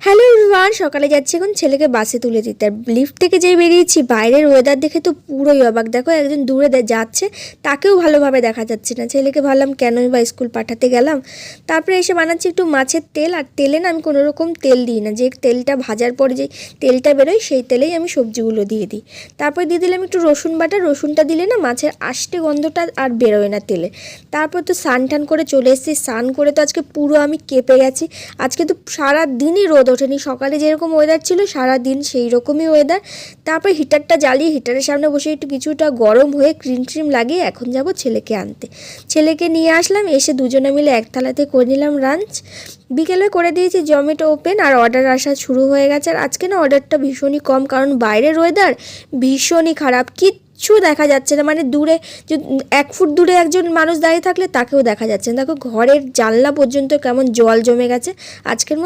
Hello everyone, সকালে যাচ্ছি এখন ছেলেকে বাসে তুলে দিতে। আর লিফট থেকে যেই বেরিয়েছি বাইরের ওয়েদার দেখে তো পুরোই অবাক। দেখো একজন দূরে যাচ্ছে, তাকেও ভালোভাবে দেখা যাচ্ছে না। ছেলেকে ভাবলাম কেনই বা স্কুল পাঠাতে গেলাম। তারপরে এসে বানাচ্ছি একটু মাছের তেল। আর তেলে না আমি কোনো রকম তেল দিই না, যে তেলটা ভাজার পরে যে তেলটা বেরোয় সেই তেলেই আমি সবজিগুলো দিয়ে দিই। তারপর দিয়ে দিলাম একটু রসুন বাটা। রসুনটা দিলে না মাছের আষ্টে গন্ধটা আর বেরোয় না তেলে। তারপর তো স্নান টান করে চলে এসেছি। স্নান করে তো আজকে পুরো আমি কেঁপে গেছি। আজকে তো সারা দিনই রোদ ওঠেনি, সকালে যেরকম ওয়েদার ছিল সারা দিন সেই রকমই ওয়েদার। তারপর হিটারটা জ্বালিয়ে হিটারের সামনে বসে একটু কিছুটা গরম হয়ে ক্রিম ট্রিম লাগিয়ে এখন যাব ছেলেকে আনতে। ছেলেকে নিয়ে আসলাম, এসে দুজনে মিলে এক থালাতে করে নিলাম লাঞ্চ। বিকেলে করে দিয়েছি জোম্যাটো ওপেন, আর অর্ডার আসা শুরু হয়ে গেছে। আর আজকে না অর্ডারটা ভীষণই কম, কারণ বাইরের ওয়েদার ভীষণই খারাপ, কিচ্ছু দেখা যাচ্ছে না। মানে দূরে 1 ফুট দূরে একজন মানুষ দাঁড়িয়ে থাকলে তাকেও দেখা যাচ্ছে না। দেখো ঘরের জানলা পর্যন্ত কেমন জল জমে গেছে। আজকের মতো